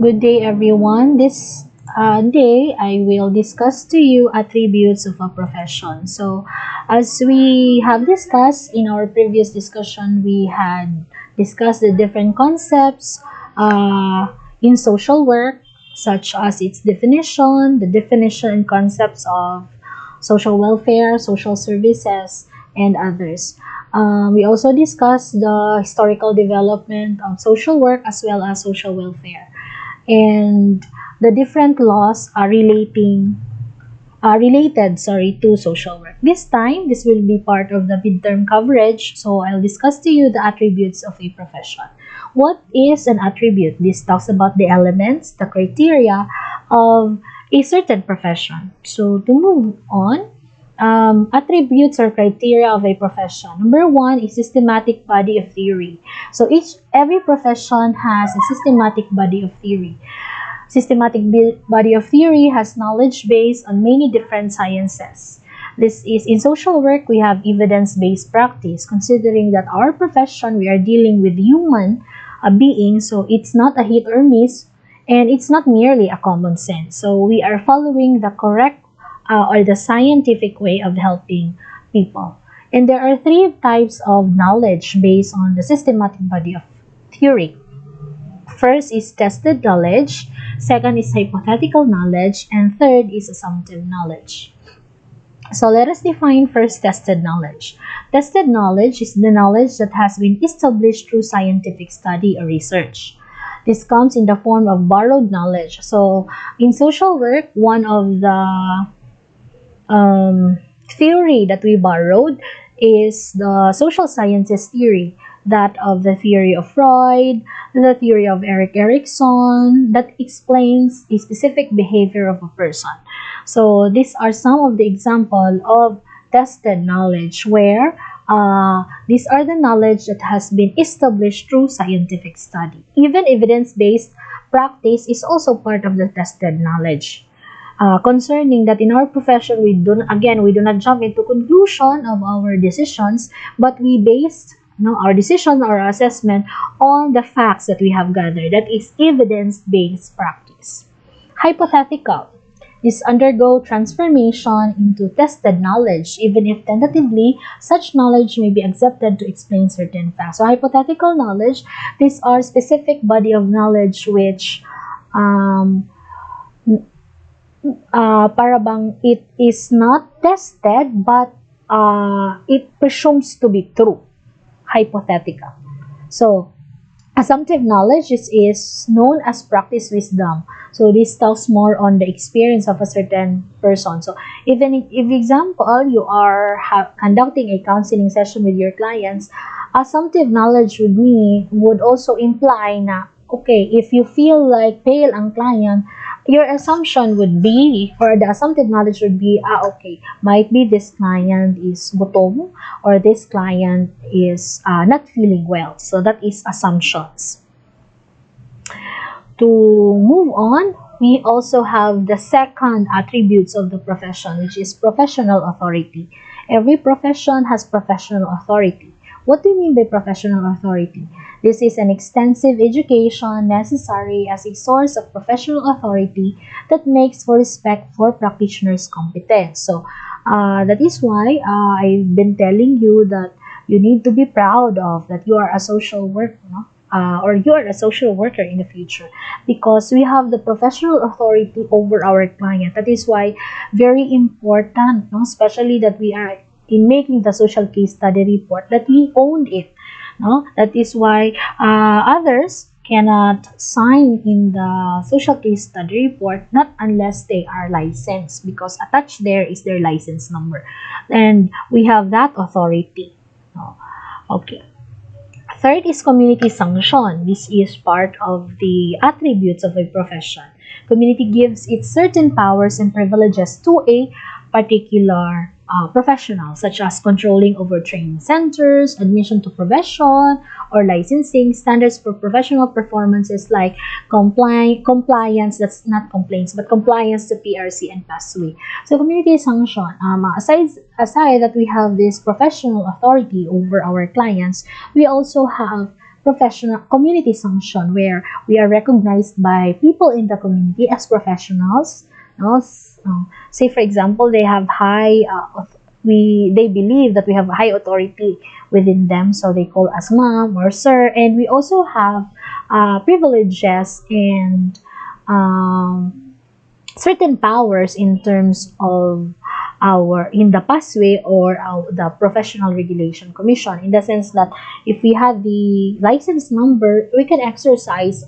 Good day, everyone. This day, I will discuss to you attributes of a profession. So, as we have discussed in our previous discussion, we had discussed the different concepts in social work, such as its definition, the definition and concepts of social welfare, social services, and others. We also discussed the historical development of social work as well as social welfare and the different laws are related to social work. This time, this will be part of the midterm coverage, so I'll discuss to you the attributes of a profession. What is an attribute? This talks about the elements, the criteria of a certain profession. So to move on, attributes or criteria of a profession. Number one is systematic body of theory. So every profession has a systematic body of theory. Systematic body of theory has knowledge based on many different sciences. This is in social work, we have evidence-based practice, considering that our profession, we are dealing with human beings, so it's not a hit or miss, and it's not merely a common sense. So we are following the correct or the scientific way of helping people. And there are three types of knowledge based on the systematic body of theory. First is tested knowledge, second is hypothetical knowledge, and third is assumptive knowledge. So let us define first tested knowledge. Tested knowledge is the knowledge that has been established through scientific study or research. This comes in the form of borrowed knowledge. So in social work, one of the theory that we borrowed is the social sciences theory, that of the theory of Freud, the theory of Erik Erikson, that explains a specific behavior of a person. So these are some of the example of tested knowledge where these are the knowledge that has been established through scientific study. Even evidence-based practice is also part of the tested knowledge. Concerning that in our profession, we do not jump into conclusion of our decisions, but we base our decision or assessment on the facts that we have gathered. That is evidence-based practice. Hypothetical. This undergo transformation into tested knowledge, even if tentatively, such knowledge may be accepted to explain certain facts. So hypothetical knowledge, these are specific body of knowledge which para bang it is not tested but it presumes to be true. Hypothetical. So assumptive knowledge is known as practice wisdom. So this talks more on the experience of a certain person. So even if example you are conducting a counseling session with your clients, assumptive knowledge with me would also imply na okay, if you feel like pale ang client, your assumption would be, or the assumptive knowledge would be, okay, might be this client is gutom or this client is not feeling well. So that is assumptions. To move on, we also have the second attributes of the profession, which is professional authority. Every profession has professional authority. What do you mean by professional authority? This is an extensive education necessary as a source of professional authority that makes for respect for practitioners' competence. So that is why I've been telling you that you need to be proud of that you are a social worker, or you are a social worker in the future, because we have the professional authority over our client. That is why very important, especially that we are in making the social case study report, that we owned it. That is why others cannot sign in the social case study report not unless they are licensed, because attached there is their license number, and we have that authority. Okay. Third is community sanction. This is part of the attributes of a profession. Community gives it certain powers and privileges to a particular professional, such as controlling over training centers, admission to profession, or licensing, standards for professional performances like compliance, that's not complaints, but compliance to PRC and pathway. So community sanction, aside that we have this professional authority over our clients, we also have professional community sanction, where we are recognized by people in the community as professionals. No? Say for example, they have high they believe that we have high authority within them, so they call us ma'am or sir. And we also have privileges and certain powers in terms of our in the pathway or the professional regulation commission, in the sense that if we have the license number, we can exercise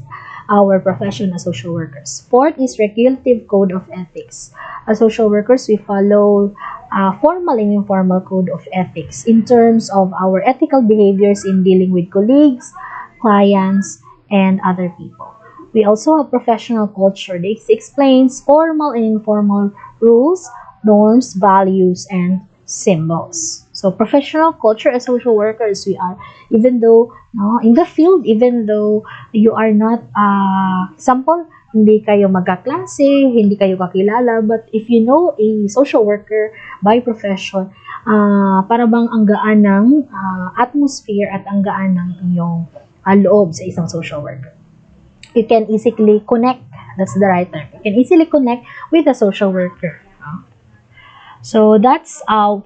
our profession as social workers. Fourth is regulative code of ethics. As social workers, we follow formal and informal code of ethics in terms of our ethical behaviors in dealing with colleagues, clients, and other people. We also have professional culture. This explains formal and informal rules, norms, values, and symbols. So professional culture as social workers, we are, even though no, in the field, even though you are not, example, hindi kayo magkaklase, hindi kayo kakilala, but if you know a social worker by profession, para bang ang gaan ng atmosphere at ang gaan ng iyong loob sa isang social worker. You can easily connect, that's the right term, you can easily connect with a social worker. So that's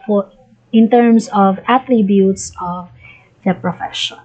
for in terms of attributes of the profession.